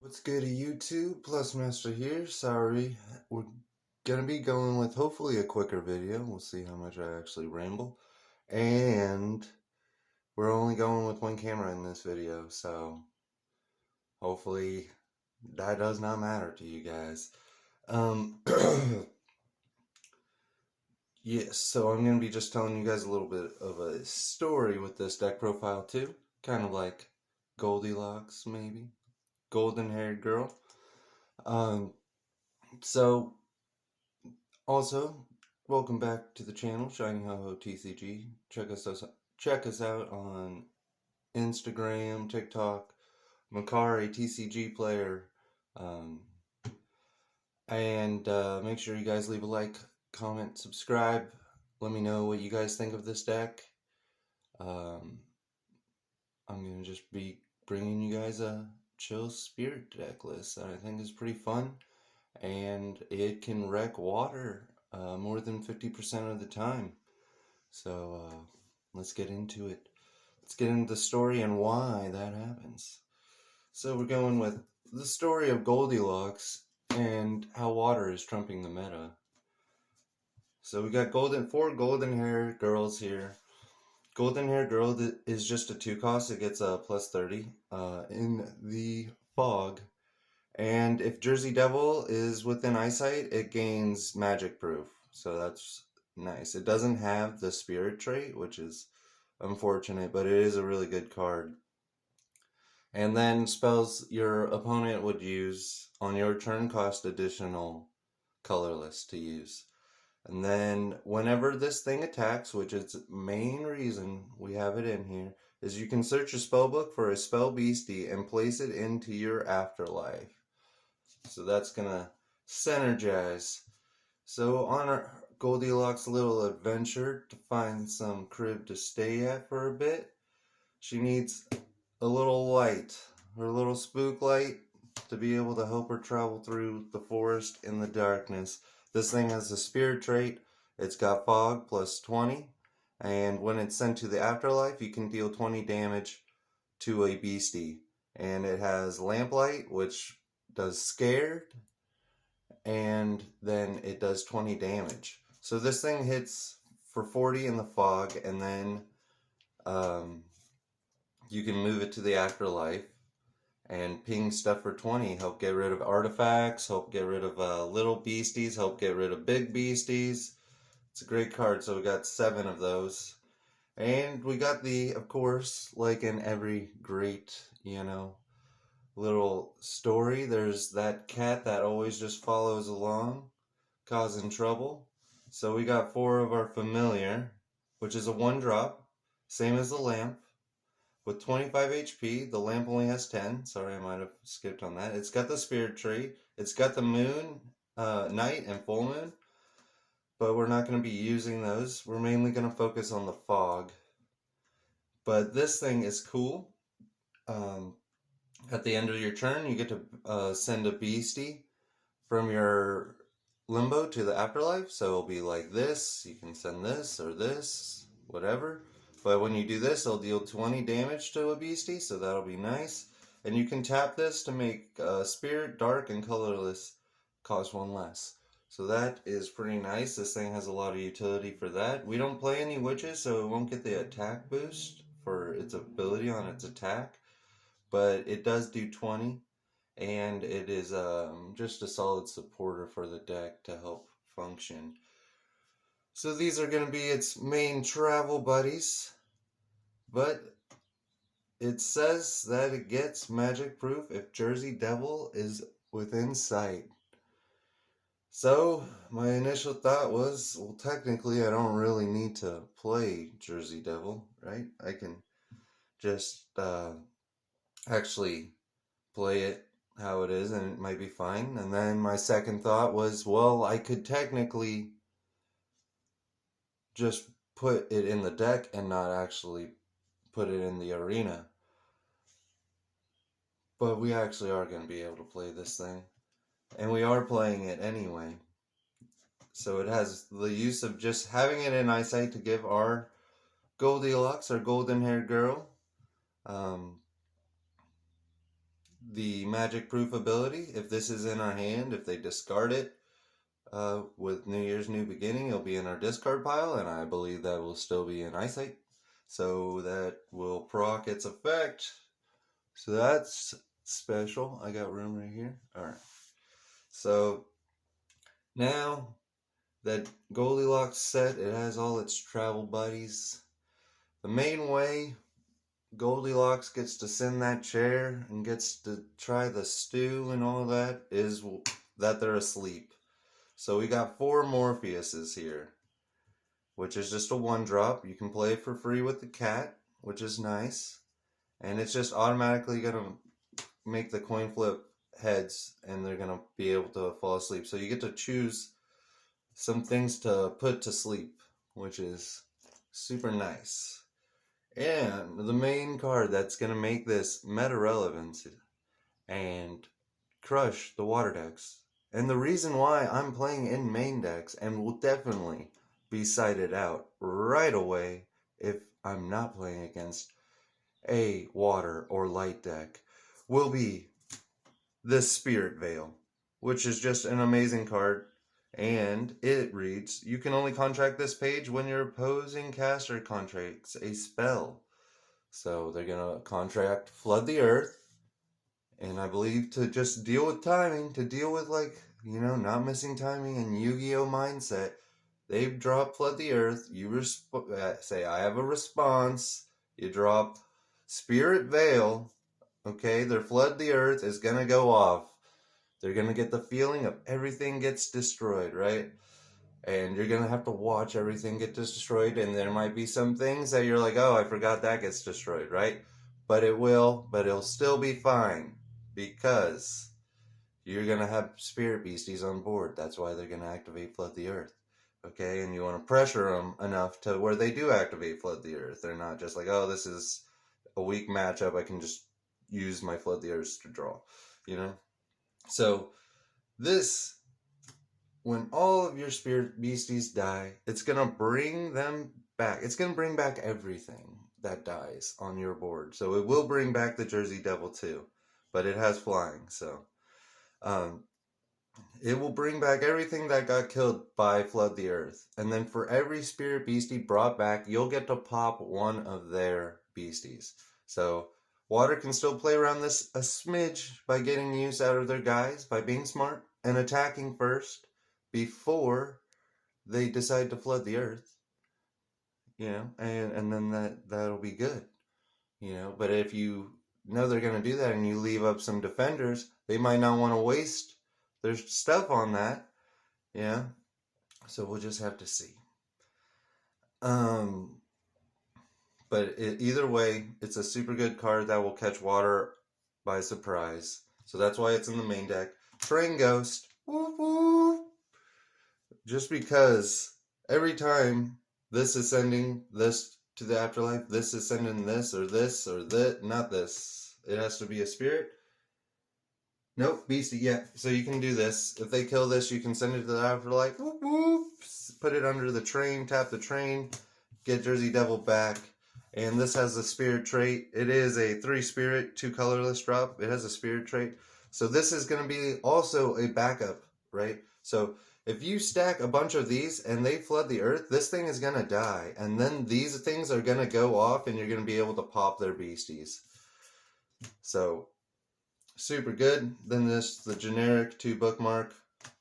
What's good, YouTube? Plus Master here. Sorry, we're gonna be going with hopefully a quicker video. We'll see how much I actually ramble. And we're only going with one camera in this video, so hopefully that does not matter to you guys. Um, yes, so I'm gonna be just telling you guys a little bit of a story with this deck profile too. Kind of like Goldilocks, maybe. Golden haired girl. Um, so Also, welcome back to the channel, Shiny Ho Ho TCG. Check us out on Instagram, TikTok, Makari TCG Player, um, and make sure you guys leave a like, comment, subscribe. Let me know what you guys think of this deck. Um, I'm gonna just be bringing you guys a chill spirit deck list that I think is pretty fun, and it can wreck water more than 50% of the time. So let's get into it. Let's get into the story and why that happens. So we're going with the story of Goldilocks and how water is trumping the meta. So we got four golden hair girls here. Golden hair girl is just a 2 cost. It gets a plus 30 in the fog. And if Jersey Devil is within eyesight, it gains magic proof. So that's nice. It doesn't have the spirit trait, which is unfortunate, but it is a really good card. And then spells your opponent would use on your turn cost additional colorless to use. And then whenever this thing attacks, which is main reason we have it in here, is you can search your spell book for a spell beastie and place it into your afterlife. So that's gonna synergize. So on our Goldilocks little adventure to find some crib to stay at for a bit, she needs a little light, her little spook light, to be able to help her travel through the forest in the darkness. This thing has a spirit trait. It's got fog plus 20, and when it's sent to the afterlife, you can deal 20 damage to a beastie. And it has lamplight, which does scared, and then it does 20 damage. So this thing hits for 40 in the fog, and then um, you can move it to the afterlife and ping stuff for 20. Help get rid of artifacts, help get rid of little beasties, help get rid of big beasties. It's a great card, so we got 7 of those. And we got of course, like in every great, little story, there's that cat that always just follows along, causing trouble. So we got 4 of our familiar, which is a 1-drop, same as the lamp, with 25 HP. The lamp only has 10. Sorry, I might have skipped on that. It's got the spirit tree. It's got the moon, night, and full moon, but we're not going to be using those. We're mainly going to focus on the fog. But this thing is cool. Um, at the end of your turn, you get to send a beastie from your limbo to the afterlife. So it'll be like this. You can send this or this, whatever. But when you do this, it'll deal 20 damage to a beastie, so that'll be nice. And you can tap this to make spirit, dark, and colorless cost 1 less. So that is pretty nice. This thing has a lot of utility for that. We don't play any witches, so it won't get the attack boost for its ability on its attack. But it does do 20, and it is just a solid supporter for the deck to help function. So these are going to be its main travel buddies, but it says that it gets magic proof if Jersey Devil is within sight. So my initial thought was, well, technically I don't really need to play Jersey Devil, right? I can just actually play it how it is and it might be fine. And then my second thought was, well, I could technically just put it in the deck and not actually put it in the arena. But we actually are going to be able to play this thing. And we are playing it anyway. So it has the use of just having it in eyesight to give our Goldilocks, our golden haired girl, um, the magic proof ability. If this is in our hand, if they discard it with New Year's New Beginning, it'll be in our discard pile, and I believe that will still be in Eyesight. So that will proc its effect. So that's special. I got room right here. Alright. So now that Goldilocks set, it has all its travel buddies. The main way Goldilocks gets to send that chair and gets to try the stew and all that is that they're asleep. So we got 4 Morpheuses here, which is just a 1-drop. You can play for free with the cat, which is nice. And it's just automatically going to make the coin flip heads, and they're going to be able to fall asleep. So you get to choose some things to put to sleep, which is super nice. And the main card that's going to make this meta relevant and crush the water decks. And the reason why I'm playing in main decks and will definitely be cited out right away if I'm not playing against a water or light deck will be this Spirit Veil, which is just an amazing card. And it reads, you can only contract this page when your opposing caster contracts a spell. So they're going to contract Flood the Earth. And I believe to just deal with timing, to deal with not missing timing and Yu-Gi-Oh mindset, they've dropped Flood the Earth. You say, I have a response. You drop Spirit Veil. Okay, their Flood the Earth is going to go off. They're going to get the feeling of everything gets destroyed, right? And you're going to have to watch everything get destroyed. And there might be some things that you're like, oh, I forgot that gets destroyed, right? But it'll still be fine because you're going to have Spirit Beasties on board. That's why they're going to activate Flood the Earth. Okay, and you want to pressure them enough to where they do activate Flood the Earth. They're not just like, oh, this is a weak matchup. I can just use my Flood the Earth to draw, So this, when all of your Spirit Beasties die, it's going to bring them back. It's going to bring back everything that dies on your board. So it will bring back the Jersey Devil too, but it has flying. So it will bring back everything that got killed by Flood the Earth. And then for every Spirit Beastie brought back, you'll get to pop one of their beasties. So Water can still play around this a smidge by getting use out of their guys, by being smart and attacking first before they decide to flood the earth. And then that'll be good. But if you know they're going to do that and you leave up some defenders, they might not want to waste their stuff on that. So we'll just have to see. But either way, it's a super good card that will catch Water by surprise. So that's why it's in the main deck. Train Ghost. Woo woo. Just because every time this is sending this to the afterlife, this is sending this or that, not this. It has to be a spirit. Nope, beastie, yeah. So you can do this. If they kill this, you can send it to the afterlife. Whoop, whoop. Put it under the train, tap the train, get Jersey Devil back. And this has a spirit trait. It is a 3 spirit, 2 colorless drop. It has a spirit trait. So this is going to be also a backup, right? So if you stack a bunch of these and they flood the earth, this thing is going to die. And then these things are going to go off and you're going to be able to pop their beasties. So super good. Then the generic 2 bookmark,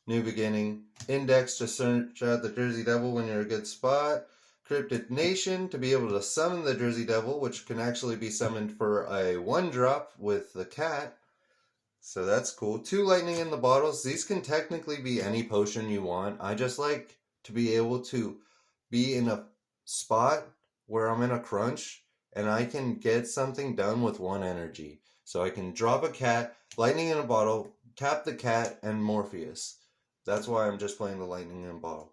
New Beginning, index to search out the Jersey Devil when you're a good spot. Cryptid Nation to be able to summon the Jersey Devil, which can actually be summoned for a 1-drop with the cat. So that's cool. 2 lightning in the bottles. These can technically be any potion you want. I just like to be able to be in a spot where I'm in a crunch and I can get something done with 1 energy. So I can drop a cat, lightning in a bottle, tap the cat, and Morpheus. That's why I'm just playing the lightning in a bottle.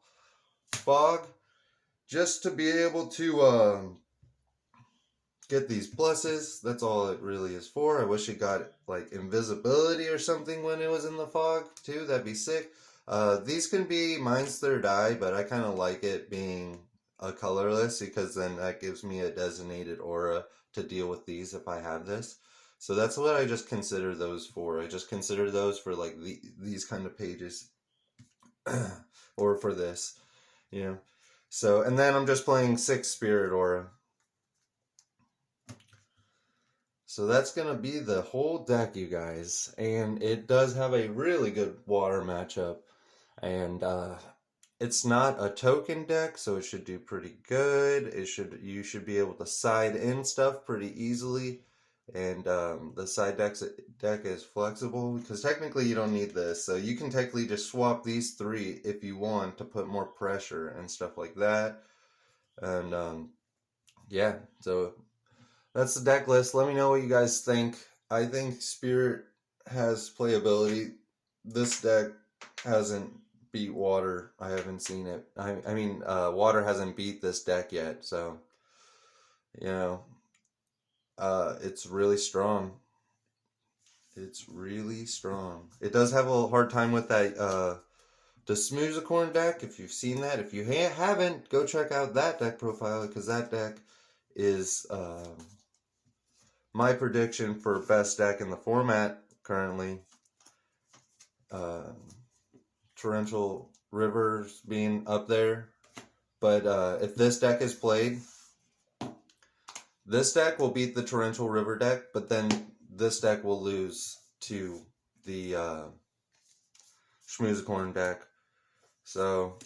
Fog. Just to be able to get these pluses. That's all it really is for. I wish it got like invisibility or something when it was in the fog too. That'd be sick. These can be Mind's Third Eye, but I kind of like it being a colorless because then that gives me a designated aura to deal with these if I have this. So that's what I just consider those for. I just consider those for like these kind of pages. Or for this, you know. So, and then I'm just playing 6 Spirit Aura. So that's going to be the whole deck, you guys. And it does have a really good water matchup. And it's not a token deck, so it should do pretty good. You should be able to side in stuff pretty easily. And the side deck is flexible because technically you don't need this. So you can technically just swap these 3 if you want to put more pressure and stuff like that. And yeah, so that's the deck list. Let me know what you guys think. I think Spirit has playability. This deck hasn't beat Water. I haven't seen it. I mean, Water hasn't beat this deck yet. So, you know, it's really strong. It's really strong. It does have a hard time with that the Smoozacorn deck. If you've seen that, if you haven't, go check out that deck profile because that deck is my prediction for best deck in the format currently. Torrential Rivers being up there. But if this deck is played, this deck will beat the Torrential River deck, but then this deck will lose to the Schmoozacorn deck. So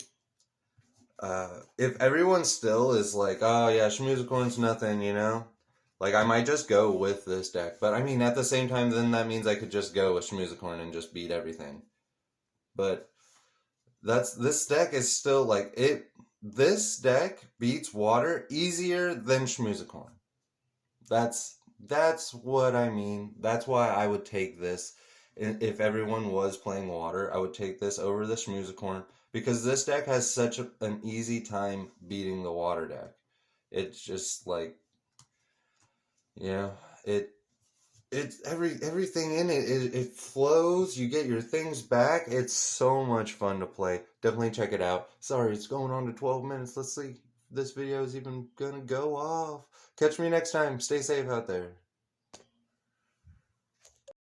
if everyone still is like, oh yeah, Schmoozacorn's nothing, you know? Like, I might just go with this deck. But, I mean, at the same time, then that means I could just go with Schmoozacorn and just beat everything. But this deck is still, like, this deck beats Water easier than Schmoozacorn. That's what I mean. That's why I would take this. If everyone was playing Water, I would take this over the Schmoozacorn. Because this deck has such an easy time beating the Water deck. It's just, like... Yeah, it's everything in it flows. You get your things back. It's so much fun to play. Definitely check it out. Sorry, it's going on to 12 minutes. Let's see if this video is even gonna go off. Catch me next time. Stay safe out there.